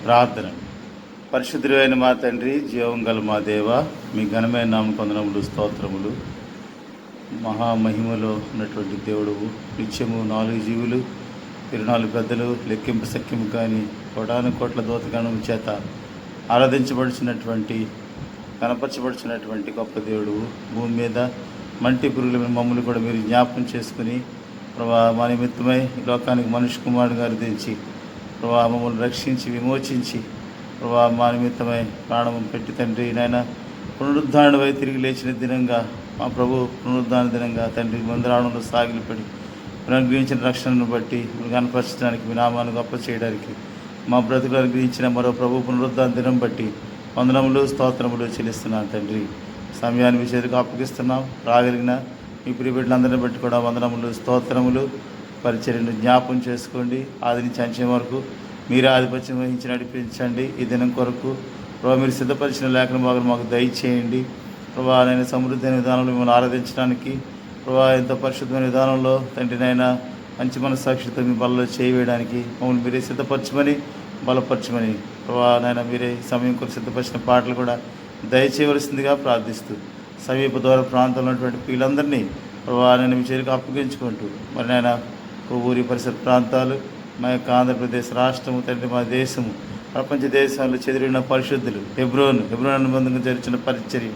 ప్రార్థన. పరిశుద్ధుడైన మా తండ్రి, జీవం గల మా దేవ, మీ ఘనమైన నామ కొందనములు, స్తోత్రములు. మహామహిమలో ఉన్నటువంటి దేవుడువు, నిత్యము 4 జీవులు 24 పెద్దలు లెక్కింపు సఖ్యము కానీ కోటాను కోట్ల దూతగణము చేత ఆరాధించబడుచున్నటువంటి కనపరచబడుచున్నటువంటి గొప్ప దేవుడువు. భూమి మీద మంటి పురుగుల మమ్మల్ని కూడా మీరు జ్ఞాపకం చేసుకుని ప్రభా మా నిమిత్తమై లోకానికి మనుష్య కుమారుడు గారు దించి ప్రభా మమ్మల్ని రక్షించి విమోచించి ప్రభా మా నిమిత్తమై ప్రాణము పెట్టి తండ్రి నాయన పునరుద్ధారణమై తిరిగి లేచిన దినంగా మా ప్రభు పునరుద్ధాన దినంగా తండ్రి మందిరాడంలో సాగిలపడి అనుగ్రహించిన రక్షణను బట్టి కనపరచడానికి మీ నామాన్ని గొప్ప చేయడానికి మా బ్రతుకులు అనుగ్రహించిన మరో ప్రభు పునరుద్ధాన దినం బట్టి వందనములు స్తోత్రములు చెల్లిస్తున్నాను తండ్రి. సమయాన్ని మీ చేతికి అప్పగిస్తున్నాం. రాగలిగిన మీ ప్రియబిడ్డలందరిని బట్టి కూడా వందనములు స్తోత్రములు. పరిచర్యను జ్ఞాపం చేసుకోండి. ఆది నుంచి అంచెం వరకు మీరు ఆధిపత్యం వహించి నడిపించండి. ఈ దినం కొరకు ప్రభావ మీరు సిద్ధపరిచిన లేఖన భాగం మాకు దయచేయండి. ప్రభావ నేను సమృద్ధమైన విధానంలో మిమ్మల్ని ఆరాధించడానికి ప్రభావ ఎంతో పరిశుద్ధమైన విధానంలో తండ్రినైనా మంచి మనస్సాక్షితో మీ బలలో చేయవేయడానికి మమ్మల్ని మీరే సిద్ధపరచమని బలపరచమని ప్రభావ నాయన మీరే సమయం కొరకు సిద్ధపరిచిన పాటలు కూడా దయచేయవలసిందిగా ప్రార్థిస్తూ సమీప దూర ప్రాంతంలో ఉన్నటువంటి వీళ్ళందరినీ ప్రభావ నేను మీ చేతికి అప్పగించుకుంటూ మరి నాయన ఊరి పరిసర ప్రాంతాలు మా యొక్క ఆంధ్రప్రదేశ్ రాష్ట్రము తండ్రి మా దేశము ప్రపంచ దేశాల్లో చెదిరిన పరిశుద్ధులు హెబ్రోన్ అనుబంధంగా జరిచిన పరిచర్య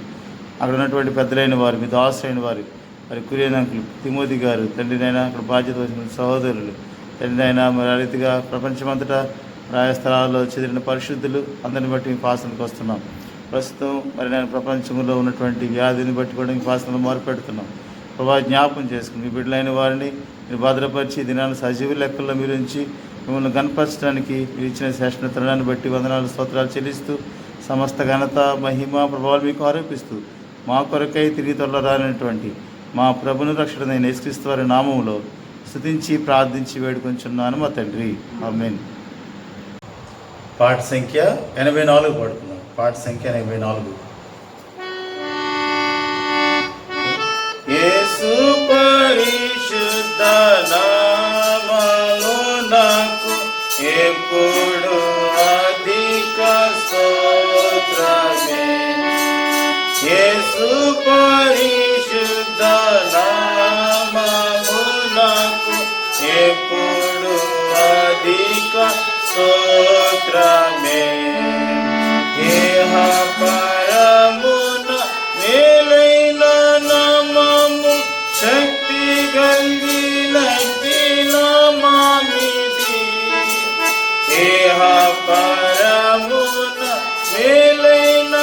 అక్కడ ఉన్నటువంటి పెద్దలైన వారు మీ దాసులైన వారు మరి కురియనంకులు తిమోతి గారు తండ్రినైనా అక్కడ బాధ్యత వహించిన సహోదరులు తండ్రినైనా మరి ఆ రీతిగా ప్రపంచమంతటా రాయ స్థలాల్లో చెదిరిన పరిశుద్ధులు అందరిని బట్టి మీ పాసనకు వస్తున్నాం. ప్రస్తుతం మరి నేను ప్రపంచంలో ఉన్నటువంటి వ్యాధిని బట్టి కూడా మీ పాసనలు మొరపెడుతున్నాం. ప్రభావ జ్ఞాపం చేసుకుని మీ బిడ్డలైన వారిని మీరు భద్రపరిచి దినాన్ని సజీవ లెక్కల్లో మీరు ఉంచి మిమ్మల్ని కనపరచడానికి మీరు ఇచ్చిన శాసన తరుణాన్ని బట్టి వందనాలు స్తోత్రాలు చెల్లిస్తూ సమస్త ఘనత మహిమ ప్రభావాలు మీకు ఆరోపిస్తూ మా కొరకై తిరిగి త్వరలో రానటువంటి మా ప్రభుని రక్షకుడైన యేసుక్రీస్తు వారి నామములో స్తుతించి ప్రార్థించి వేడుకొంచున్నాను మా తండ్రి. ఆమేన్. పాట సంఖ్య 84 పాడుతున్నాం. పాట సంఖ్య 84. యేసు పరిశుద్ధ నామమునకు ఎప్పుడు అధిక స్తోత్రమే. యేసు పరిశుద్ధ నామమునకు ఎప్పుడు అధిక స్తోత్రమే. ఏహ పరమున మేలైన నామము శక్తి కలిగినట్టి నామమిది. ఏహ పరమున మేలైన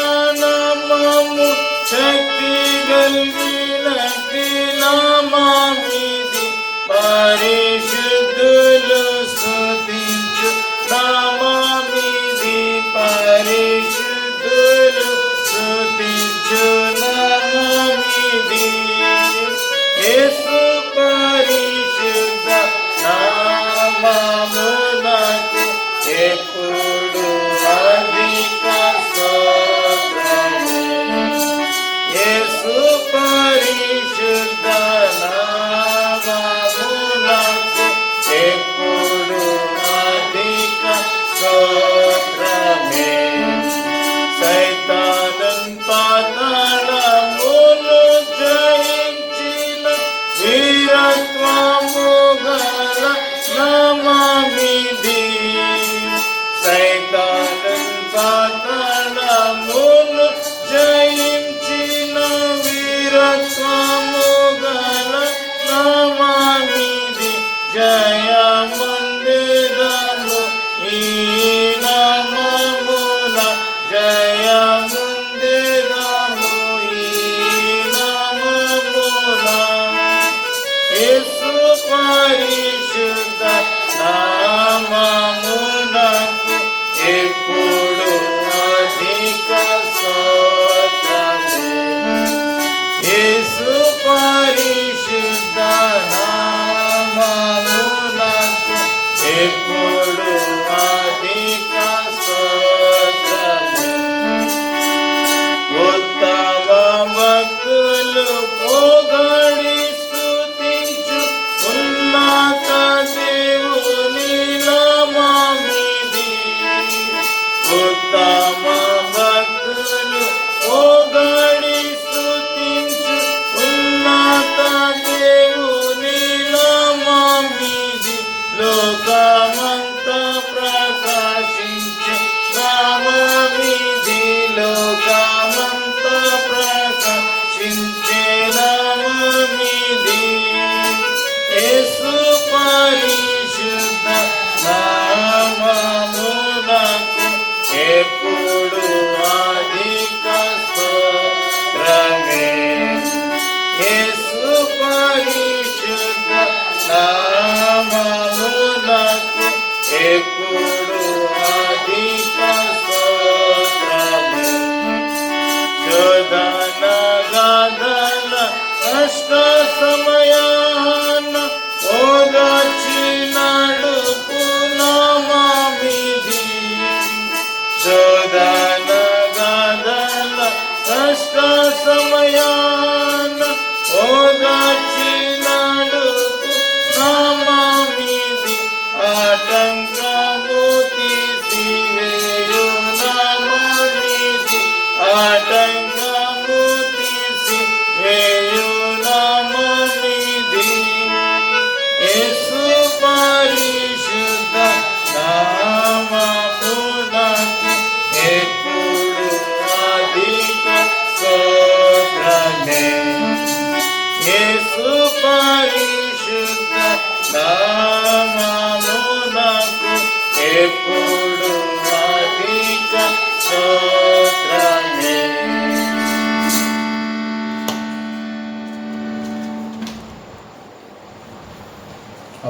నామము శక్తి కలిగినట్టి నామమిది. పరిశుద్ధులు స్తుతించు నామమిది. పరిశుద్ధులు స్తుతించు నామమిది. యేసు పరిశుద్ధ నామమునకు ఎప్పుడు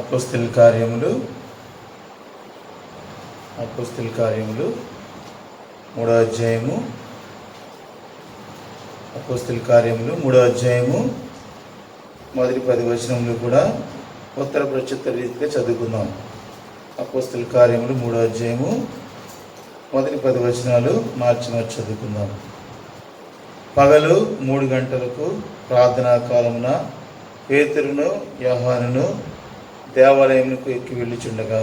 అపోస్తలుల కార్యములు 3వ అధ్యాయము అపోస్తలుల కార్యములు 3వ అధ్యాయము మొదటి 10 వచనములు కూడా ఉత్తర ప్రత్యుత్తర రీతిగా చదువుకుందాం. అపోస్తలుల కార్యములు 3వ అధ్యాయము మొదటి 10 వచనాలు మార్చి చదువుకుందాం. పగలు 3 గంటలకు ప్రార్థనా కాలమున పేతురును యోహానును దేవాలయమునకు ఎక్కి వెళ్ళుచుండగా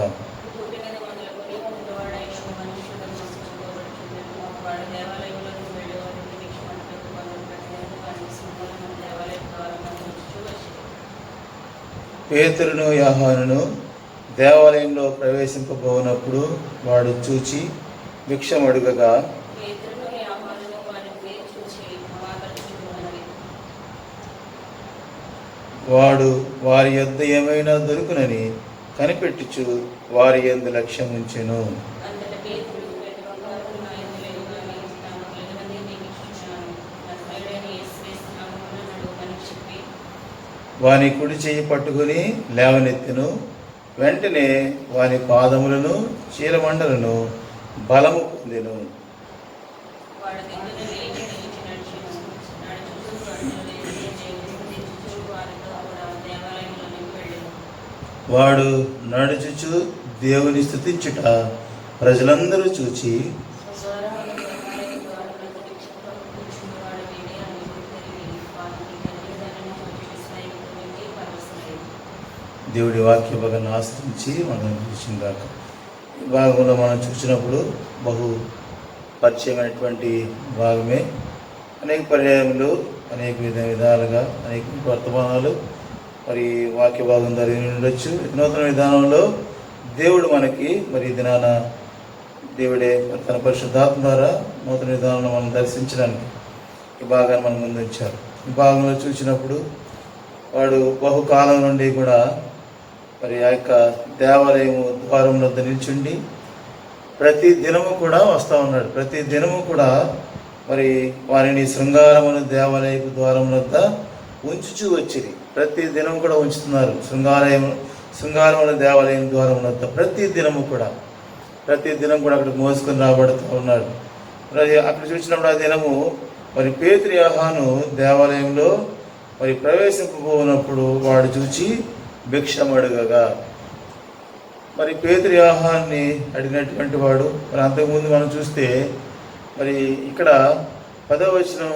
పేతురును యోహానును దేవాలయంలో ప్రవేశింపబోనప్పుడు వాడు చూచి భిక్షమడుగగా వాడు వారి యొద్ద ఏమైనా దొరుకునని కనిపెట్టుచు వారి యందు లక్ష్యం ఉంచెను. వాని కుడి చేయి పట్టుకుని లేవనెత్తెను. వెంటనే వాని పాదములను చీలమండలను బలము పొందెను. వాడు నడుచుచు దేవుని స్తుతించుట ప్రజలందరూ చూచి దేవుడి వాక్య భాగాన్ని ఆశ్రయించి మనం చూసిందాక ఈ భాగంలో మనం చూసినప్పుడు బహు పరిచయమైనటువంటి భాగమే. అనేక పర్యాయములు అనేక విధాలుగా అనేక వర్తమానాలు మరి వాక్య భాగం జరిగి ఉండొచ్చు. నూతన విధానంలో దేవుడు మనకి మరి ఈ దినాన దేవుడే తన పరిశుద్ధాత్మ ద్వారా నూతన విధానంలో మనం దర్శించడానికి ఈ భాగాన్ని మనం ముందుంచారు. ఈ భాగంలో చూసినప్పుడు వాడు బహుకాలం నుండి కూడా మరి ఆ యొక్క దేవాలయం ద్వారం వద్ద నిల్చుండి ప్రతి దినము కూడా వస్తూ ఉన్నాడు. ప్రతి దినము కూడా మరి వారిని శృంగారమును దేవాలయపు ద్వారం వద్ద ఉంచుచూ వచ్చింది. ప్రతి దినం కూడా ఉంచుతున్నారు. శృంగారమును దేవాలయం ద్వారం వద్ద ప్రతి దినం కూడా అక్కడ మోసుకొని రాబడుతూ ఉన్నాడు. మరి అక్కడ చూసినప్పుడు ఆ దినము మరి పేతురు యోహాను దేవాలయంలో మరి ప్రవేశింపబోనప్పుడు వాడు చూచి భిక్షమడుగగా మరి పేతురు యోహాన్ని అడిగినటువంటి వాడు. మరి అంతకుముందు మనం చూస్తే మరి ఇక్కడ 10వ వచనం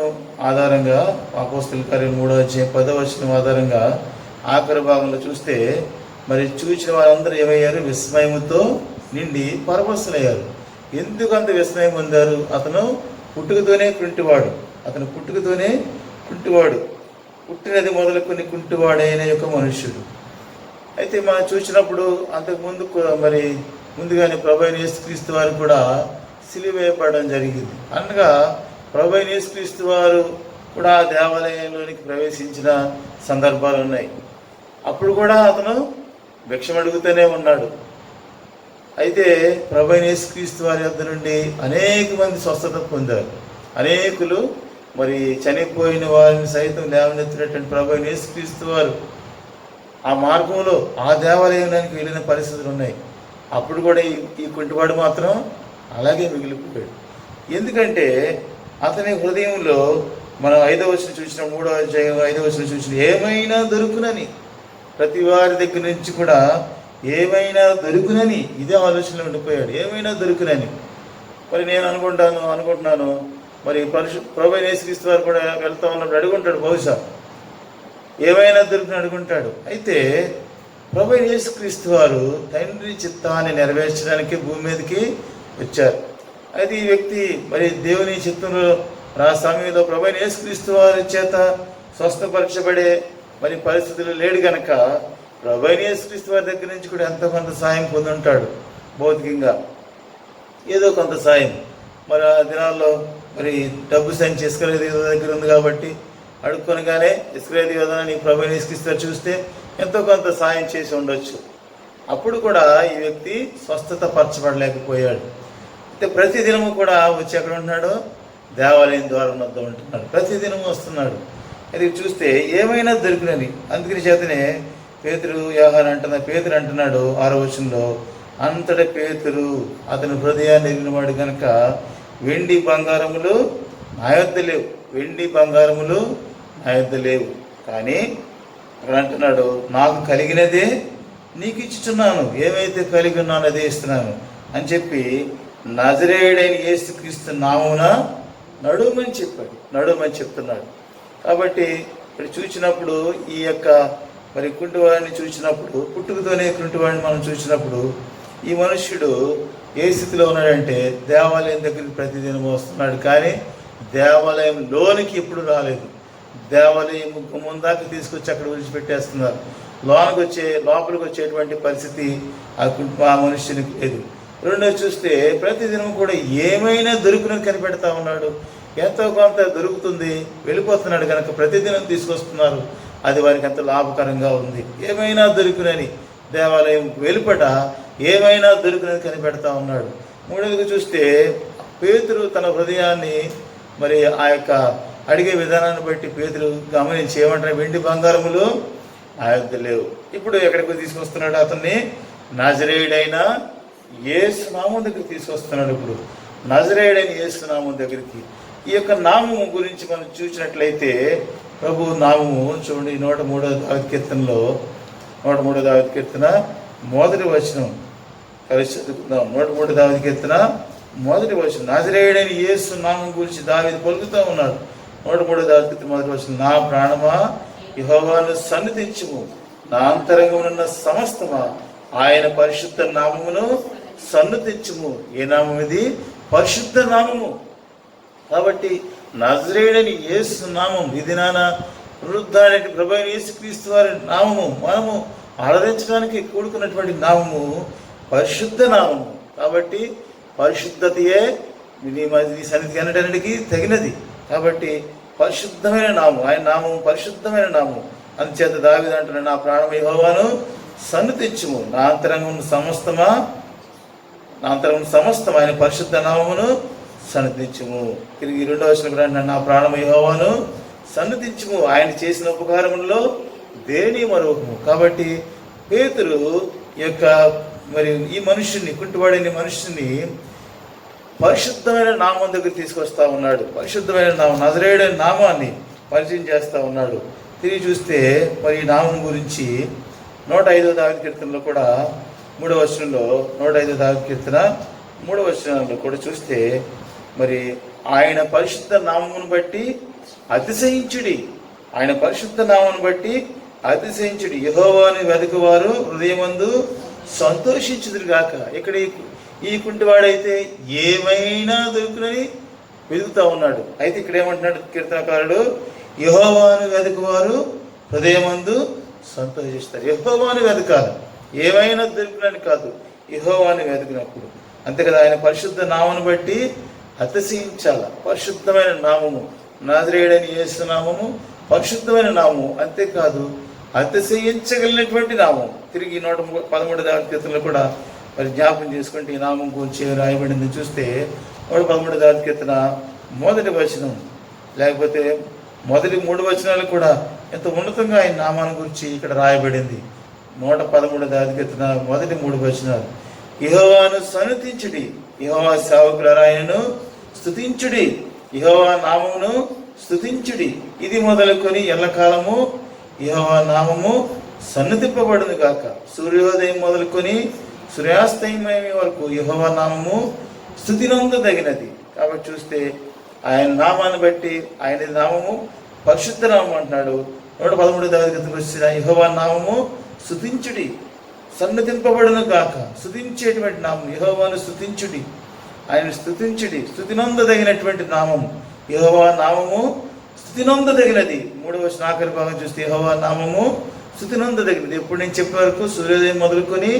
ఆధారంగా అపోస్తలుల కార్యం 3వ అధ్యాయం 10వ వచనం ఆధారంగా ఆఖరి భాగంలో చూస్తే మరి చూసిన వారందరూ ఏమయ్యారు? విస్మయముతో నిండి పరవశులయ్యారు. ఎందుకు అంత విస్మయం పొందారు? అతను పుట్టుకతోనే కుంటివాడు, పుట్టినది మొదలుకొని కుంటివాడైన యొక్క మనుష్యుడు. అయితే మనం చూసినప్పుడు అంతకుముందు మరి ముందుగానే ప్రభువైన యేసుక్రీస్తు వారు కూడా సిలువ వేయబడడం జరిగింది. అనగా ప్రభువైన యేసుక్రీస్తు వారు కూడా దేవాలయంలోనికి ప్రవేశించిన సందర్భాలు ఉన్నాయి. అప్పుడు కూడా అతను భిక్షం అడుగుతూనే ఉన్నాడు. అయితే ప్రభువైన యేసుక్రీస్తు వారి వద్ద నుండి అనేక మంది స్వస్థత పొందారు. అనేకులు మరి చనిపోయిన వారిని సైతం లేవనెత్తినటువంటి ప్రభువైన యేసుక్రీస్తు వారు ఆ మార్గంలో ఆ దేవాలయానికి వెళ్ళిన పరిస్థితులు ఉన్నాయి. అప్పుడు కూడా ఈ కుంటివాడు మాత్రం అలాగే మిగిలిపోయాడు. ఎందుకంటే అతని హృదయంలో మనం 5వ వచనం చూసిన 3వ అధ్యాయం 5వ వచనం చూసిన ఏమైనా దొరుకునని, ప్రతి వారి దగ్గర నుంచి కూడా ఏమైనా దొరుకునని ఇదే ఆలోచనలో ఉండిపోయాడు. ఏమైనా దొరుకునని. మరి నేను అనుకుంటున్నాను మరి ప్రభువైన యేసుక్రీస్తు వారు కూడా వెళ్తా ఉన్నప్పుడు అడుగుంటాడు, బహుశా ఏమైనా దొరుకుని అడుగుంటాడు. అయితే ప్రభువైన యేసుక్రీస్తు వారు తండ్రి చిత్తాన్ని నెరవేర్చడానికి భూమి మీదకి వచ్చారు. అయితే ఈ వ్యక్తి మరి దేవుని చిత్తంలో ఆ సమయంలో ప్రభువైన యేసుక్రీస్తు వారి చేత స్వస్థపరచబడే మరి పరిస్థితులు లేడు కనుక ప్రభువైన యేసుక్రీస్తు వారి దగ్గర నుంచి కూడా ఎంతో కొంత సాయం పొందుంటాడు. భౌతికంగా ఏదో కొంత సాయం. మరి ఆ దినాల్లో మరి డబ్బు సంచి ఇస్కరియోతు దగ్గర ఉంది కాబట్టి అడుక్కొనగానే ఇస్కరియోతు నీ ప్రభువైన యేసుక్రీస్తు వారు చూస్తే ఎంతో కొంత సాయం చేసి ఉండొచ్చు. అప్పుడు కూడా ఈ వ్యక్తి స్వస్థత పరచబడలేకపోయాడు. అయితే ప్రతిదినము కూడా వచ్చి ఎక్కడ ఉంటున్నాడు? దేవాలయం ద్వారం వద్ద ఉంటున్నాడు. ప్రతిదినము వస్తున్నాడు. అది చూస్తే ఏమైనా దొరికినని. అందుకని చేతనే పేతురు అంటున్నాడు 6వ వచనంలో, అంతట పేతురు అతని హృదయాన్ని ఎరిగినవాడు కనుక వెండి బంగారములు నా యొద్ద లేవు, వెండి బంగారములు నా యొద్ద లేవు, కానీ అక్కడ అంటున్నాడు, నాకు కలిగినదే నీకు ఇచ్చుచున్నాను, ఏమైతే కలిగి ఉన్నానో అదే ఇస్తున్నాను అని చెప్పి నజరేయుడైన యేసుక్రీస్తు నామమున నడుమని చెప్తున్నాడు. కాబట్టి ఇప్పుడు చూసినప్పుడు ఈ యొక్క మరి కుంటివాడిని చూసినప్పుడు, పుట్టుకతోనే కుంటివాడిని మనం చూసినప్పుడు, ఈ మనుష్యుడు ఏ స్థితిలో ఉన్నాడంటే దేవాలయం దగ్గరికి ప్రతిదినం వస్తున్నాడు, కానీ దేవాలయం లోనికి ఎప్పుడు రాలేదు. దేవాలయం ముందాక తీసుకొచ్చి అక్కడ విడిచిపెట్టేస్తున్నారు. లోపలికి వచ్చేటువంటి పరిస్థితి ఆ మనుష్యునికి లేదు. రెండోది చూస్తే ప్రతిదినం కూడా ఏమైనా దొరుకునని కనిపెడతా ఉన్నాడు. ఎంతో కొంత దొరుకుతుంది, వెళ్ళిపోతున్నాడు కనుక ప్రతిదినం తీసుకొస్తున్నారు. అది వారికి ఎంతో లాభకరంగా ఉంది. ఏమైనా దొరుకునని దేవాలయం వెలుపట ఏమైనా దొరుకునని కనిపెడతా ఉన్నాడు. మూడవది చూస్తే పేతురు తన హృదయాన్ని మరి ఆ యొక్క అడిగే విధానాన్ని బట్టి పేతురు గమనించి ఏమంటారు, వెండి బంగారములు ఆ యొద్ద లేవు. ఇప్పుడు ఎక్కడికి తీసుకొస్తున్నాడు అతన్ని? నజరేయుడైన యేసు నామం దగ్గరికి తీసుకొస్తున్నాడు. ఇప్పుడు నజరేయుడైన యేసు నామం దగ్గరికి. ఈ యొక్క నామము గురించి మనం చూసినట్లయితే ప్రభు నామము చూడండి, 103వ దావీదు కీర్తనలో 103వ దావీదు కీర్తన 1వ వచనం కలిసి చదువుకుందాం. 103వ దావీదు కీర్తన 1వ వచనం. నజరేయుడైన యేసు నామం గురించి దావీదు పలుకుతూ ఉన్నాడు. 103వ దావీదు కీర్తన 1వ వచనం, నా ప్రాణమా యెహోవాను సన్నిధించుము, నా అంతరంగమునున్న సమస్తమా ఆయన పరిశుద్ధ నామమును సన్నిధించుము. ఏ నామం ఇది? పరిశుద్ధ నామము. కాబట్టి నజరేయుడైన యేసు నామం, ఇది నాన్న పునరుద్ధారుడైన ప్రభువైన యేసుక్రీస్తు వారి నామము, మనము ఆరాధించడానికి కూడుకున్నటువంటి నామము పరిశుద్ధ నామము. కాబట్టి పరిశుద్ధతయే ఈ సన్నిధికి అనడానికి తగినది. కాబట్టి పరిశుద్ధమైన నామం, ఆయన నామం పరిశుద్ధమైన నామం. అందుచేత దావీదు అంటున్నాడు, నా ప్రాణం యెహోవాను సన్నిధించుము, నా అంతరంగం సమస్తమా ఆయన పరిశుద్ధ నామమును సన్నిధించుము. తిరిగి 2వ వచనం కూడా నా ప్రాణం యెహోవాను సన్నిధించుము, ఆయన చేసిన ఉపకారములలో దేని మరొకము. కాబట్టి పేతురు యొక్క మరి ఈ మనుష్యుని, కుంటివాడైన మనుష్యుని పరిశుద్ధమైన నామం దగ్గర తీసుకొస్తా ఉన్నాడు. పరిశుద్ధమైన నామం, నజరేయుడైన నామాన్ని పరిచయం చేస్తూ ఉన్నాడు. తిరిగి చూస్తే మరి ఈ నామం గురించి 105వ దావీదు కీర్తనలో కూడా 3వ వచనంలో, 105వ దావీదు కీర్తన 3వ వచనంలో కూడా చూస్తే మరి ఆయన పరిశుద్ధ నామమును బట్టి అతిశయించుడి, ఆయన పరిశుద్ధ నామమును బట్టి అతిశయించుడి, యెహోవాను వెదకువారు హృదయమందు సంతోషించుదురుగాక. ఇక్కడ ఈ కుంటివాడైతే ఏమైనా దొరుకునని వెతుకుతా ఉన్నాడు. అయితే ఇక్కడ ఏమంటున్నాడు కీర్తనకారుడు, యెహోవాను వెదకువారు హృదయమందు సంతోషిస్తారు. యెహోవాను వెతకాలి, ఏమైనా దొరుకునని కాదు, యెహోవాను వెతికినప్పుడు. అంతే కదా, ఆయన పరిశుద్ధ నామమును బట్టి అతిశయించాల. పరిశుద్ధమైన నామము, నజరేయుడైన యేసు నామము పరిశుద్ధమైన నామము. అంతేకాదు అతిశయించగలిగినటువంటి నామం. తిరిగి 113వ దావీదు కీర్తనలో కూడా మరి జ్ఞాపకం చేసుకుంటే ఈ నామం గురించి రాయబడింది చూస్తే 113వ దావీదు కీర్తన 1వ వచనం, లేకపోతే మొదటి 3 వచనాలు కూడా ఎంతో ఉన్నతంగా ఆయన నామాన్ని గురించి ఇక్కడ రాయబడింది. 113వ దావీదు కీర్తన మొదటి 3 వచనాలు, యెహోవాను సన్నిధించుడి, యెహోవా సేవకులారా ఆయనను స్తుతించుడి, యెహోవా నామమును స్తుతించుడి, ఇది మొదలుకొని ఎల్లకాలము యెహోవా నామము సన్నిధింపబడును గాక. సూర్యోదయం మొదలుకొని సూర్యాస్తమయం వరకు యెహోవా నామము స్తుతినందదగినది. కాబట్టి చూస్తే ఆయన నామాన్ని బట్టి, ఆయన నామము పరిశుద్ధ నామం అంటున్నాడు. 113వ దావీదు కీర్తనకు వచ్చిన యెహోవా నామము స్తుతించుడి, సన్నిధింపబడును గాక. స్తుతించేటువంటి నామం, యెహోవాను స్తుతించుడి, ఆయన స్తుతించుడి, స్తుతినందదగినటువంటి నామం యెహోవా నామము స్తుతినందదగినది. 3వ వచనం ఆఖరి భాగం చూస్తే యెహోవా నామము స్తుతినందదగినది. ఎప్పుడు నేను చెప్పే వరకు సూర్యోదయం మొదలుకొని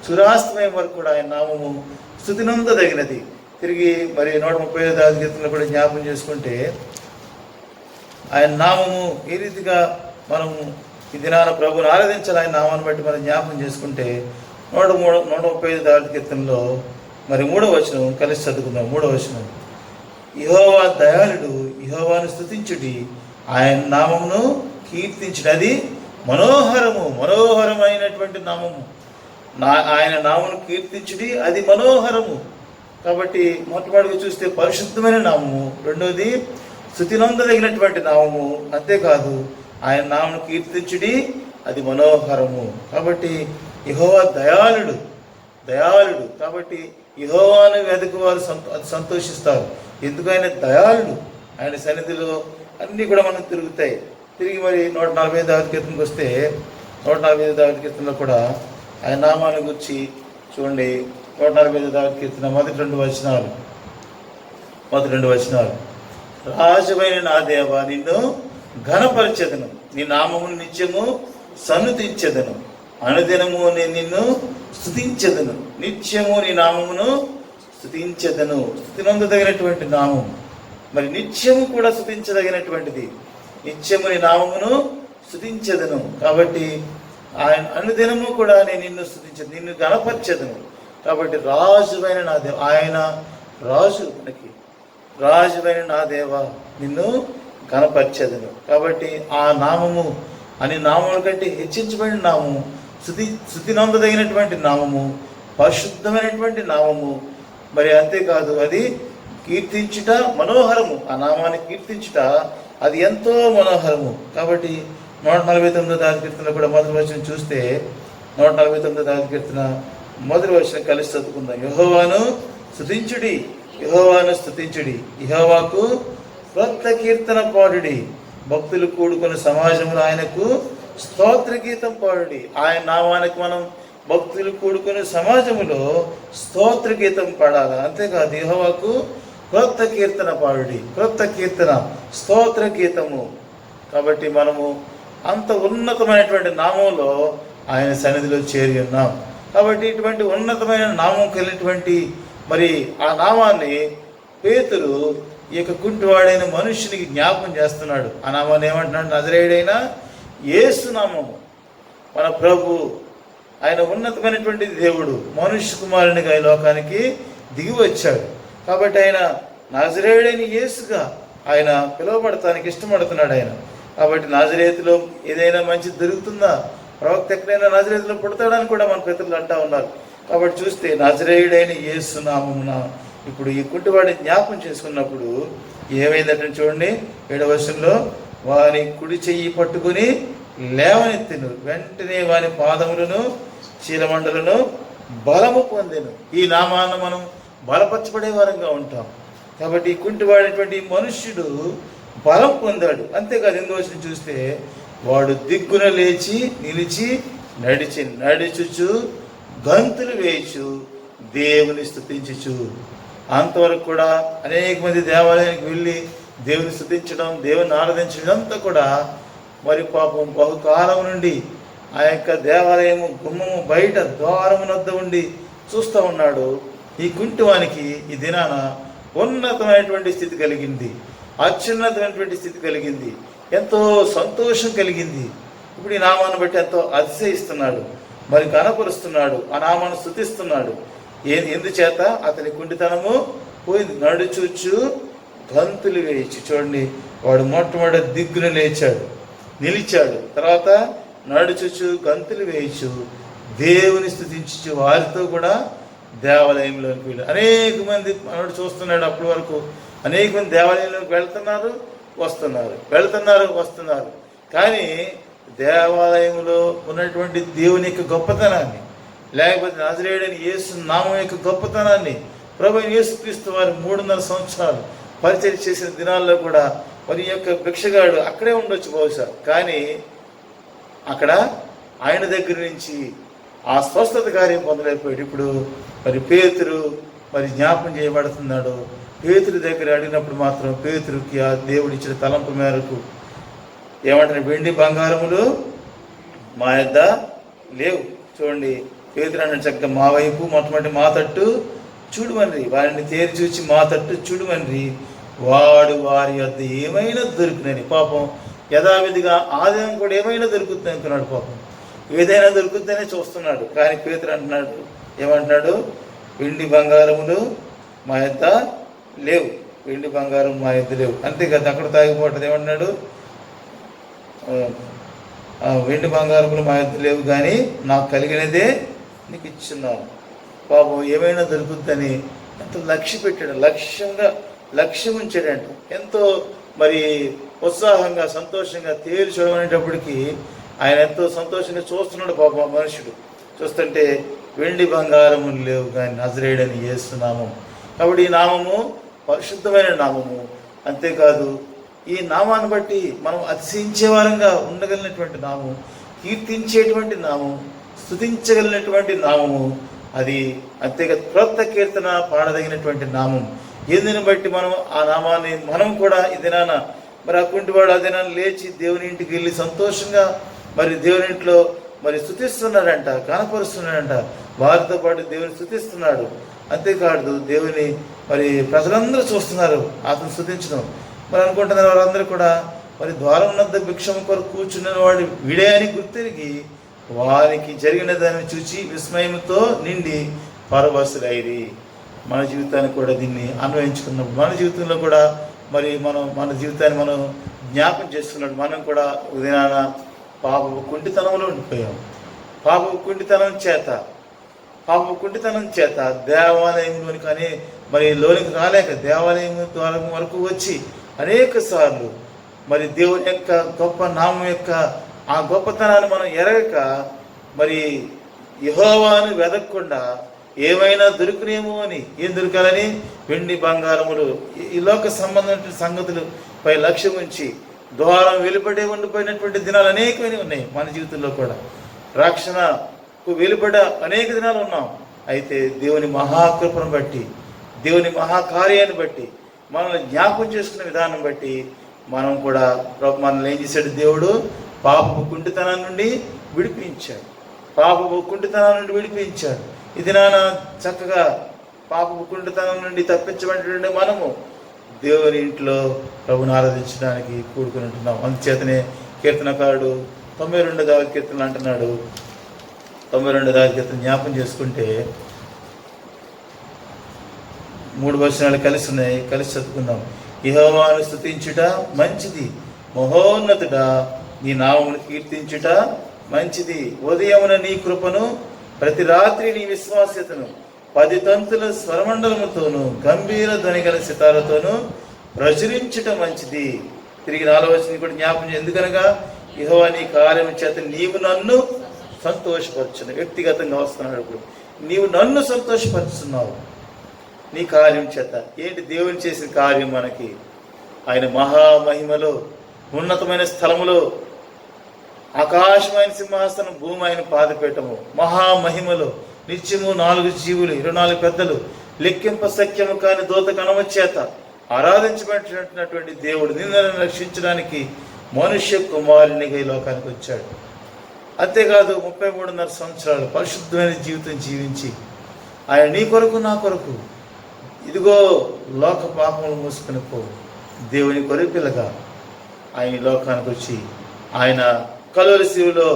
సూర్యాస్తమయం వరకు కూడా ఆయన నామము స్తుతినందదగినది. తిరిగి మరి 130వ దావీదు కీర్తనలో కూడా జ్ఞాపకం చేసుకుంటే ఆయన నామము ఏ రీతిగా మనము ఈ దినాన ప్రభువుని ఆరాధించాలి, ఆయన నామాన్ని బట్టి మనం జ్ఞాపకం చేసుకుంటే 135వ దావీదు కీర్తనలో మరి 3వ వచనం కలిసి చదువుకుందాం. 3వ వచనం, యెహోవా దయాళుడు, యెహోవాను స్తుతించుడి, ఆయన నామమును కీర్తించుడి, అది మనోహరమైనటువంటి నామము. ఆయన నామను కీర్తించుడి, అది మనోహరము. కాబట్టి మొట్టమొదటిగా చూస్తే పరిశుద్ధమైన నామము, రెండవది స్తుతినందదగినటువంటి నామము. అంతేకాదు ఆయన నామను కీర్తించుడి, అది మనోహరము. కాబట్టి యెహోవా దయాళుడు. కాబట్టి యెహోవాను వెతుకు వారు సంతోషిస్తారు. ఎందుకు? ఆయన దయాళుడు. ఆయన సన్నిధిలో అన్నీ కూడా మనం తిరుగుతాయి. తిరిగి మరి 145 కీర్తనకు వస్తే 145 కీర్తనలో కూడా ఆయన నామాన్ని గురించి చూడండి. 145 కీర్తన మొదటి రెండు వచనాలు. రాజువైన నా దేవా, నిన్ను ఘనపరచెదను, నీ నామమును నిత్యము సన్నుతించెదను. అనుదినము నేను నిన్ను స్తుతించెదను, నిత్యము నీ నామమును స్తుతించెదను. స్తుతినందదగినటువంటి నామం, మరి నిత్యము కూడా స్తుతించదగినటువంటిది. నిత్యము నీ నామమును స్తుతించెదను. కాబట్టి ఆయన అనుదినము కూడా నేను నిన్ను స్తుతించదు, నిన్ను గణపరచెదను. కాబట్టి రాజువైన నా దేవ, ఆయన రాజు, మనకి రాజువైన నా దేవ, నిన్ను గణపరచెదను. కాబట్టి ఆ నామము అని నామముల కంటే హెచ్చించబడిన నామము, స్తుతినందదగినటువంటి నామము, పరిశుద్ధమైనటువంటి నామము. మరి అంతేకాదు అది కీర్తించుట మనోహరము. ఆ నామాన్ని కీర్తించుట అది ఎంతో మనోహరము. కాబట్టి 149 కీర్తన కూడా మొదటి వచనం చూస్తే 149 కీర్తన మొదటి వచనం కలిసి చదువుకుందాం. యెహోవాను స్తుతించుడి, యెహోవాకు క్రొత్త కీర్తన పాడుడి, భక్తులు కూడుకున్న సమాజంలో ఆయనకు స్తోత్ర గీతం పాడుడి. ఆయన నామానికి మనం భక్తులు కూడుకునే సమాజంలో స్తోత్ర గీతం పాడాలి. అంతేకాదు యెహోవాకు క్రొత్త కీర్తన పాడుడి, క్రొత్త కీర్తన, స్తోత్ర గీతము. కాబట్టి మనము అంత ఉన్నతమైనటువంటి నామంలో ఆయన సన్నిధిలో చేరి ఉన్నాం. కాబట్టి ఇటువంటి ఉన్నతమైన నామం కలిగినటువంటి మరి ఆ నామాన్ని పేతురు ఈ యొక్క కుంటివాడైన మనుష్యునికి జ్ఞాపకం చేస్తున్నాడు. ఆ నామాన్ని ఏమంటున్నాడు? నజరేయుడైన యేసు నామము. మన ప్రభు, ఆయన ఉన్నతమైనటువంటి దేవుడు, మనుష్య కుమారునిగా ఈ లోకానికి దిగి వచ్చాడు. కాబట్టి ఆయన నజరేయుడైన యేసుగా ఆయన పిలువబడటానికి ఇష్టపడుతున్నాడు ఆయన. కాబట్టి నాజరేతులో ఏదైనా మంచి దొరుకుతుందా? ప్రవక్త ఎక్కడైనా నాజరేతులో పుడతాడని కూడా మన పితరులు అంటా ఉన్నారు. కాబట్టి చూస్తే నజరేయుడైన యేసు నామమున ఇప్పుడు ఈ కుంటివాడిని జ్ఞాపకం చేసుకున్నప్పుడు ఏమైందంటే చూడండి 7వ వచనంలో, వాని కుడి చెయ్యి పట్టుకుని లేవనెత్తెను, వెంటనే వాని పాదములను చీలమండలను బలము పొందెను. ఈ నామాన్ని మనం బలపరచబడే వారంగా ఉంటాం. కాబట్టి ఈ కుంటివాడైనటువంటి మనుష్యుడు బలం పొందాడు. అంతేకాదు 8వ వచనం చూస్తే, వాడు దిగ్గున లేచి నిలిచి నడుచుచు గంతులు వేయచ్చు, దేవుని స్తుతించుచు. అంతవరకు కూడా అనేక మంది దేవాలయానికి వెళ్ళి దేవుని స్తుతించడం, దేవుని ఆరాధించడం అంతా కూడా మరి పాపం బహుకాలం నుండి ఆ యొక్క దేవాలయము గుమ్మము బయట ద్వారము వద్ద ఉండి చూస్తూ ఉన్నాడు. ఈ కుంటివానికి ఈ దినాన ఉన్నతమైనటువంటి స్థితి కలిగింది, అత్యున్నతమైనటువంటి స్థితి కలిగింది, ఎంతో సంతోషం కలిగింది. ఇప్పుడు ఈ నామాన్ని బట్టి ఎంతో అతిశయిస్తున్నాడు, మరి కనపరుస్తున్నాడు, ఆ నామాన్ని స్తుతిస్తున్నాడు. ఎందుచేత? అతని కుంటితనము పోయింది. నడుచూచు గంతులు వేయచ్చు. చూడండి, వాడు మొట్టమొదటి దిగ్గున నిలిచాడు. తర్వాత నడుచుచు గంతులు వేయచ్చు, దేవుని స్తుతించు వారితో కూడా దేవాలయంలోకి వెళ్ళి అనేక మంది మనోడు చూస్తున్నాడు. అప్పటి వరకు అనేక మంది దేవాలయంలోకి వెళ్తున్నారు వస్తున్నారు. కానీ దేవాలయంలో ఉన్నటువంటి దేవుని యొక్క గొప్పతనాన్ని, లేకపోతే నజరేయుడైన యేసు నామం యొక్క గొప్పతనాన్ని ప్రభువైన యేసుక్రీస్తు వారు 3.5 సంవత్సరాలు పరిచయం చేసిన దినాల్లో కూడా మరి యొక్క భిక్షగాడు అక్కడే ఉండొచ్చు బహుశా, కానీ అక్కడ ఆయన దగ్గర నుంచి ఆ స్వస్థత కార్యం పొందలేకపోయాడు. ఇప్పుడు మరి పేతురు మరి జ్ఞాపకం చేయబడుతున్నాడు. పేతురు దగ్గర అడిగినప్పుడు మాత్రం పేతురుకి ఆ దేవుడు ఇచ్చిన తలంపు మేరకు ఏమంటారు? వెండి బంగారములు మా యొద్ద లేవు. చూడండి, పేతురు అన్న చక్కగా మా వైపు మొట్టమొదటి మా తట్టు చూడమని, వారిని తేరి చూచి మా తట్టు చూడమని, వాడు వారి యొద్ద ఏమైనా దొరికినని. పాపం యథావిధిగా ఆదాయం కూడా ఏమైనా దొరుకుతుంది అనుకున్నాడు. పాపం ఏదైనా దొరుకుతుందనే చూస్తున్నాడు. కానీ పేతురు అంటున్నాడు, ఏమంటున్నాడు? వెండి బంగారములు మా యొద్ద లేవు, వెండి బంగారం మా యొద్ద లేవు. అంతేకాదు అక్కడ తాగిపోవటం ఏమంటున్నాడు? వెండి బంగారములు మా యొద్ద లేవు, కానీ నాకు కలిగినదే నీకు ఇచ్చున్నాను. పాపం ఏమైనా దొరుకుద్దని ఎంతో లక్ష్య పెట్టాడు, లక్ష్యం ఉంచాడంట. ఎంతో మరి ఉత్సాహంగా సంతోషంగా తేలి చూడమనేటప్పటికీ ఆయన ఎంతో సంతోషంగా చూస్తున్నాడు. పాపం మనుషుడు చూస్తుంటే వెండి బంగారములు లేవు, కానీ నజరేయుడని యేసు నామం. కాబట్టి ఈ నామము పరిశుద్ధమైన నామము. అంతేకాదు ఈ నామాన్ని బట్టి మనం అతిశయించే వారంగా ఉండగలిగినటువంటి నామం, కీర్తించేటువంటి నామం, స్తుతించగలిగినటువంటి నామము అది. అంతేకాదు క్రొత్త కీర్తన పాడదగినటువంటి నామం. ఎందుని బట్టి మనం ఆ నామాన్ని మనం కూడా ఈ దినాన మరి ఆ కుంటివాడు ఆ దినాన్ని లేచి దేవుని ఇంటికి వెళ్ళి సంతోషంగా మరి దేవుని ఇంట్లో మరి స్తుతిస్తున్నాడంట, కనపరుస్తున్నాడంట. వారితో పాటు దేవుని స్తుతిస్తున్నాడు. అంతేకాదు దేవుని మరి ప్రజలందరూ చూస్తున్నారు అతను స్తుతించడం. మరి అనుకుంటున్నారు వారందరూ కూడా మరి ద్వారం వద్ద భిక్షము కొరకు కూర్చున్న వాడు వీడే అని గుర్తిరిగి వారికి జరిగిన దాన్ని చూచి విస్మయంతో నిండి పరవశులైరి. మన జీవితాన్ని కూడా దీన్ని అన్వయించుకున్నప్పుడు మన జీవితంలో కూడా మరి మన జీవితాన్ని మనం జ్ఞాపం చేసుకున్నప్పుడు మనం కూడా ఉదయాన పాపపు కుంటితనంలో ఉండిపోయాం. పాపపు కుంటితనం చేత దేవాలయంలోని కానీ మరి లోనికి రాలేక దేవాలయం ద్వారం వరకు వచ్చి అనేక సార్లు మరి దేవుని యొక్క గొప్ప నామం యొక్క ఆ గొప్పతనాన్ని మనం ఎరగక మరి యెహోవాను వెదకకుండా ఏమైనా దొరుకునేమో అని, ఏం దొరకాలని వెండి బంగారములు ఈ లోక సంబంధమైన సంగతులు పై లక్ష్యం ఉంచి ద్వారం వెలుపడే ఉండిపోయినటువంటి దినాలు అనేకమైనవి ఉన్నాయి. మన జీవితంలో కూడా రక్షణకు వెలుపడ అనేక దినాలు ఉన్నాం. అయితే దేవుని మహాకృపను బట్టి, దేవుని మహాకార్యాన్ని బట్టి, మనల్ని జ్ఞాపకం చేసుకునే విధానం బట్టి మనం కూడా మనల్ని ఏం చేశాడు? దేవుడు పాపపు కుంటితనం నుండి విడిపించాడు. ఇది నాన్న చక్కగా పాపపు కుంటితనం నుండి తప్పించబడినటువంటి మనము దేవుని ఇంట్లో ప్రభుని ఆరాధించడానికి కూడుకుని ఉంటున్నాం. అందుచేతనే కీర్తనకారుడు 92వ కీర్తన అంటున్నాడు. 92వ కీర్తన జ్ఞాపం చేసుకుంటే 3 వచనాలు కలిసి ఉన్నాయి, కలిసి చదువుకుందాం. యెహోవాను స్తుతించుట మంచిది, మహోన్నతుడా నీ నామమును కీర్తించుట మంచిది. ఉదయమున నీ కృపను, ప్రతి రాత్రి నీ విశ్వాస్యతను 10 తంతుల స్వరమండలముతోనూ గంభీర ధ్వనిగల సితారతోనూ ప్రచురించుట మంచిది. తిరిగి 4వ వచనం కూడా జ్ఞాపకం. ఎందుకనగా యెహోవా నీ కార్యము చేత నీవు నన్ను సంతోషపరచును. వ్యక్తిగతంగా వస్తున్నాడు. ఇప్పుడు నీవు నన్ను సంతోషపరుచున్నావు నీ కార్యం చేత. ఏంటి దేవుని చేసిన కార్యం? మనకి ఆయన మహామహిమలో, ఉన్నతమైన స్థలములో, ఆకాశమైన సింహాసనం, భూమి ఆయన పాదపీఠము, మహామహిమలో నిత్యము 4 జీవులు, 24 పెద్దలు, లెక్కింప సఖ్యము కాని దూత కణమ చేత ఆరాధించబడినటువంటి దేవుడు నిన్ను రక్షించడానికి మనుష్య కుమారునిగా ఈ లోకానికి వచ్చాడు. అంతేకాదు 33.5 సంవత్సరాలు పరిశుద్ధమైన జీవితం జీవించి ఆయన నీ కొరకు నా కొరకు ఇదిగో లోక పాపములు మూసుకుని పో దేవుని కొరకు పిల్లగా ఆయన లోకానికి వచ్చి ఆయన కలువరి శిలువలో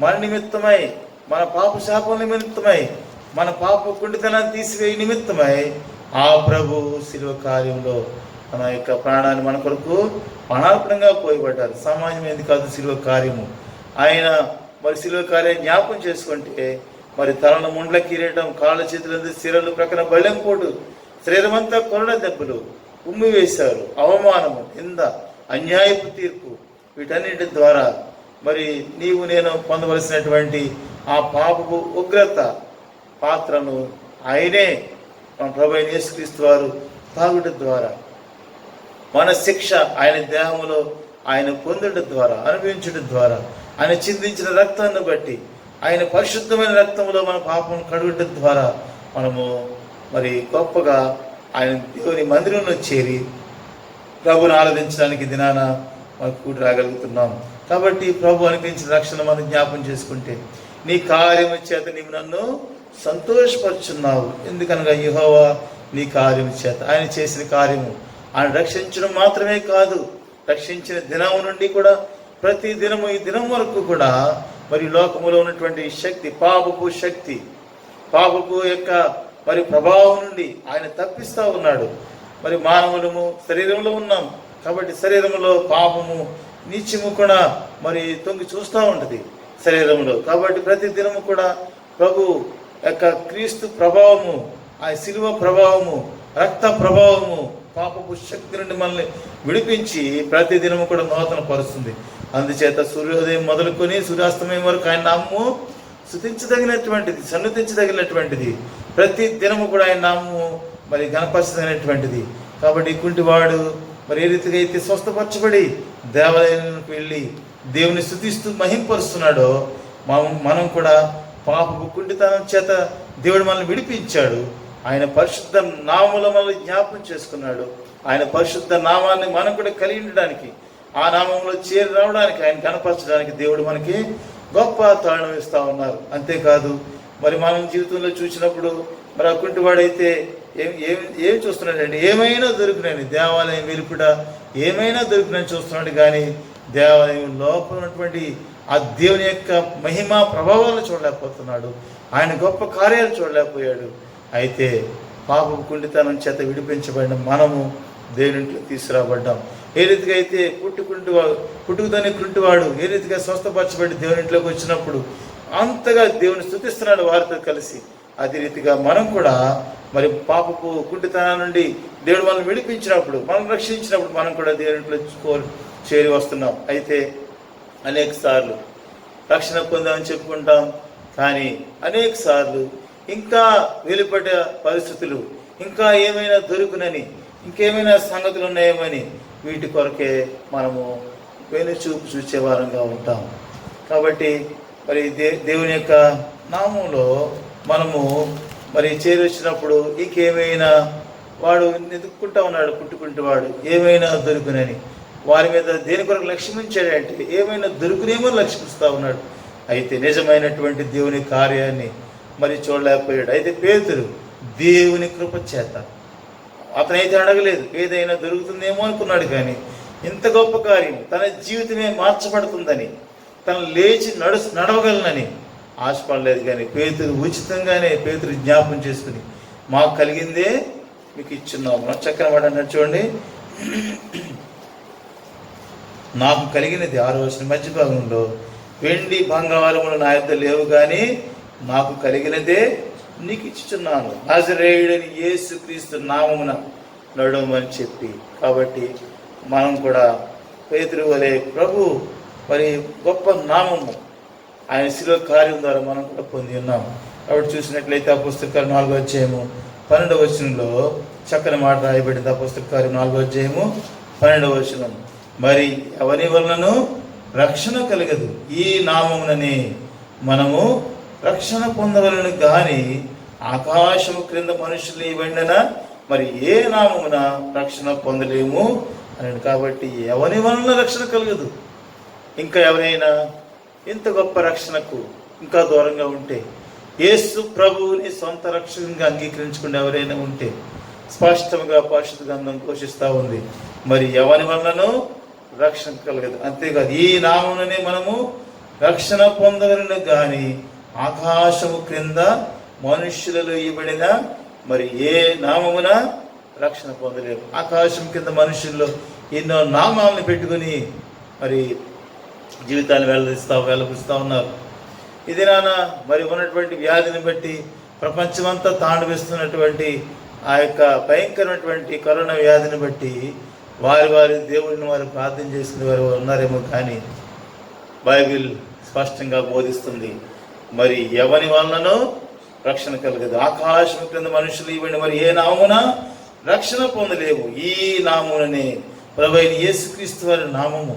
మన నిమిత్తమై, మన పాప శాపం నిమిత్తమై, మన పాప కుండితనాన్ని తీసివేయ నిమిత్తమై ఆ ప్రభు శిలువ కార్యంలో మన యొక్క ప్రాణాన్ని మన కొరకు ప్రాణార్పణంగా పోయబడ్డారు. సామాన్యమైనది కాదు శిలువ కార్యము. ఆయన మరి శిలువ కార్యాన్ని జ్ఞాపకం చేసుకుంటే మరి తలను ముండ్ల కిరీటం, కాళ్ళ చేతులందు సిరలు, ప్రక్కన బళ్ళెంపోటు, శరీరమంతా కొరడ దెబ్బలు, ఉమ్మి వేశారు, అవమానము, నింద, అన్యాయపు తీర్పు, వీటన్నిటి ద్వారా మరి నీవు నేను పొందవలసినటువంటి ఆ పాపపు ఉగ్రత పాత్రను ఆయనే మన ప్రభు అయిన యేసుక్రీస్తు వారు తాగుట ద్వారా, మన శిక్ష ఆయన దేహంలో ఆయన పొందుట ద్వారా, అనుభవించడం ద్వారా, ఆయన చిందించిన రక్తాన్ని బట్టి, ఆయన పరిశుద్ధమైన రక్తంలో మన పాపం కడుగుట ద్వారా మనము మరి గొప్పగా ఆయన దేవుని మందిరంలో చేరి ప్రభుని ఆరాధించడానికి దినాన మనకు కూడి రాగలుగుతున్నాం. కాబట్టి ప్రభు అనిపించిన రక్షణ మనం జ్ఞాపం చేసుకుంటే నీ కార్యము చేత నీవు నన్ను సంతోషపరుచున్నావు. ఎందుకనగా యెహోవా నీ కార్యము చేత, ఆయన చేసిన కార్యము ఆయన రక్షించడం మాత్రమే కాదు, రక్షించిన దినం నుండి కూడా ప్రతి దినము ఈ దినం వరకు కూడా మరి లోకములో ఉన్నటువంటి శక్తి, పాపపు యొక్క మరి ప్రభావం నుండి ఆయన తప్పిస్తూ ఉన్నాడు. మరి మానవులము శరీరంలో ఉన్నాం కాబట్టి శరీరంలో పాపము నిత్యము కూడా మరి తొంగి చూస్తూ ఉంటుంది శరీరంలో. కాబట్టి ప్రతి దినము కూడా ప్రభు యొక్క క్రీస్తు ప్రభావము, ఆ శిలువ ప్రభావము, రక్త ప్రభావము పాపపు శక్తి నుండి మనల్ని విడిపించి ప్రతి దినము కూడా నూతన పరుస్తుంది. అందుచేత సూర్యోదయం మొదలుకొని సూర్యాస్తమయం వరకు ఆయన నామము స్తుతించదగినటువంటిది, సన్నుతించదగినటువంటిది. ప్రతి దినము కూడా ఆయన నామము మరి గణపరచదగినటువంటిది. కాబట్టి కుంటివాడు మరి ఏ రీతిగా అయితే స్వస్థపరచబడి దేవాలయానికి వెళ్ళి దేవుని స్తుతిస్తూ మహింపరుస్తున్నాడో మనం కూడా పాపపు కుంటితనం చేత దేవుడు మనల్ని విడిపించాడు. ఆయన పరిశుద్ధ నామములో మనల్ని జ్ఞాపకం చేసుకున్నాడు. ఆయన పరిశుద్ధ నామాన్ని మనం కూడా కలిగి ఉండడానికి, ఆ నామంలో చేరి రావడానికి, ఆయన కనపరచడానికి దేవుడు మనకి గొప్ప తాళం ఇస్తూ ఉన్నారు. అంతేకాదు మరి మనం జీవితంలో చూసినప్పుడు మరి ఆ కుంటివాడైతే ఏమి చూస్తున్నాడండి? ఏమైనా దొరికినని, దేవాలయం వెలుపుట ఏమైనా దొరికినని చూస్తున్నాడు. కానీ దేవాలయం లోపల ఉన్నటువంటి ఆ దేవుని యొక్క మహిమ ప్రభావాలను చూడలేకపోతున్నాడు. ఆయన గొప్ప కార్యాలు చూడలేకపోయాడు. అయితే పాపపు కుండితనం చేత విడిపించబడిన మనము దేవునింట్లో తీసుకురాబడ్డాం. ఏ రీతిగా అయితే పుట్టుకతోనే కుంటివాడు ఏ రీతిగా స్వస్థపరచబడి దేవునింట్లోకి వచ్చినప్పుడు అంతగా దేవుని స్తుతిస్తున్నాడు వారితో కలిసి, అదే రీతిగా మనం కూడా మరి పాపపు కుంటితనం నుండి దేవుడు మనల్ని విడిపించినప్పుడు, మనం రక్షించినప్పుడు మనం కూడా దేవునింట్లో చేరి వస్తున్నాం. అయితే అనేక సార్లు రక్షణ పొందామని చెప్పుకుంటాం, కానీ అనేక సార్లు ఇంకా వెలుపడే పరిస్థితులు, ఇంకా ఏమైనా దొరుకునని, ఇంకేమైనా సంగతులు ఉన్నాయేమని వీటి కొరకే మనము వెనుచూపు చూసేవారంగా ఉంటాం. కాబట్టి మరి దేవుని యొక్క నామంలో మనము మరి చేరి వచ్చినప్పుడు ఇంకేమైనా వాడు వెతుక్కుంటా ఉన్నాడు, పుట్టుకుంటేవాడు ఏమైనా దొరుకునని. వారి మీద దేని కొరకు లక్ష్యమించాడంటే ఏమైనా దొరుకునేమో లక్ష్యమిస్తూ ఉన్నాడు. అయితే నిజమైనటువంటి దేవుని కార్యాన్ని మరి చూడలేకపోయాడు. అయితే పేతురు దేవుని కృప చేత, అతనైతే అడగలేదు, ఏదైనా దొరుకుతుందేమో అనుకున్నాడు. కానీ ఇంత గొప్ప కార్యం, తన జీవితమే మార్చబడుతుందని, తను లేచి నడవగలనని ఆశపడలేదు. కానీ పేతురు ఉచితంగానే పేతురు జ్ఞాపం చేసుకుని మాకు కలిగిందే మీకు ఇచ్చున్నాము. చక్కని వాడు అన్నట్టు చూడండి, నాకు కలిగినది 6వ వచనం మధ్య భాగంలో, వెండి బంగారములు నా యొద్ద లేవు కానీ నాకు కలిగినదే నీకు ఇచ్చుచున్నాను, నజరేయుడని యేసుక్రీస్తు నామమున నడుమని చెప్పి. కాబట్టి మనం కూడా పేతురు వలె ప్రభు మరి గొప్ప నామము ఆయన శిలువ కార్యం ద్వారా మనం కూడా పొంది ఉన్నాం. కాబట్టి చూసినట్లయితే అపోస్తలుల కార్యం 4వ అధ్యాయము 12వ వచనంలో చక్కని మాట రాయబడింది. అపోస్తలుల కార్యం 4వ అధ్యాయము 12వ వచనం, మరి ఎవరి వలనను రక్షణ కలగదు, ఈ నామముననే మనము రక్షణ పొందవలను కానీ ఆకాశము క్రింద మనుషులు ఇవ్వండిన మరి ఏ నామమున రక్షణ పొందలేము అని. కాబట్టి ఎవరి వలన రక్షణ కలగదు. ఇంకా ఎవరైనా ఇంత గొప్ప రక్షణకు ఇంకా దూరంగా ఉంటే, యేసు ప్రభువుని సొంత రక్షణగా అంగీకరించుకుని ఎవరైనా ఉంటే స్పష్టంగా పరిశుద్ధ గ్రంథం ఘోషిస్తూ ఉంది, మరి ఎవరి వలనను రక్షణ కలగదు. అంతేకాదు ఈ నామముననే మనము రక్షణ పొందవలను కానీ ఆకాశము క్రింద మనుష్యులలో ఇవ్వబడిన మరి ఏ నామమున రక్షణ పొందలేము. ఆకాశం కింద మనుషుల్లో ఎన్నో నామాలను పెట్టుకుని మరి జీవితాన్ని వెల్లడిస్తూ ఉన్నారు. ఇది మరి ఉన్నటువంటి వ్యాధిని బట్టి ప్రపంచమంతా తాండవిస్తున్నటువంటి ఆ యొక్క భయంకరమైనటువంటి కరోనా వ్యాధిని బట్టి వారి దేవుడిని వారు ప్రార్థన చేసుకునే వారు ఉన్నారేమో, కానీ బైబిల్ స్పష్టంగా బోధిస్తుంది మరి ఎవరి వలననో రక్షణ కలగదు. ఆకాశం క్రింద మనుషులు ఇవ్వండి మరి ఏ నామమున రక్షణ పొందలేవు, ఈ నామముననే ప్రభువైన యేసుక్రీస్తు వారి నామము,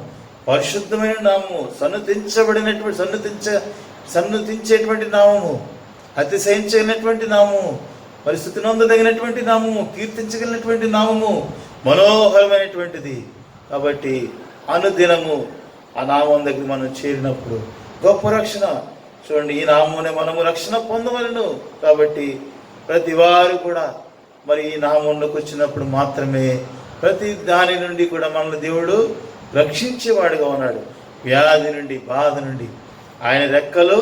పరిశుద్ధమైన నామము, సన్నుతించేటువంటి నామము, అతిశయించగలిగినటువంటి నామము, మరి స్తుతి నొందదగినటువంటి నామము, కీర్తించగలిగినటువంటి నామము, మనోహరమైనటువంటిది. కాబట్టి అనుదినము ఆ నామం దగ్గర మనం చేరినప్పుడు గొప్ప రక్షణ. చూడండి, ఈ నామమునే మనము రక్షణ పొందవలను. కాబట్టి ప్రతి వారు కూడా మరి ఈ నామంలోకి వచ్చినప్పుడు మాత్రమే ప్రతి దాని నుండి కూడా మనల్ని దేవుడు రక్షించేవాడుగా ఉన్నాడు. వ్యాధి నుండి, బాధ నుండి ఆయన రెక్కలు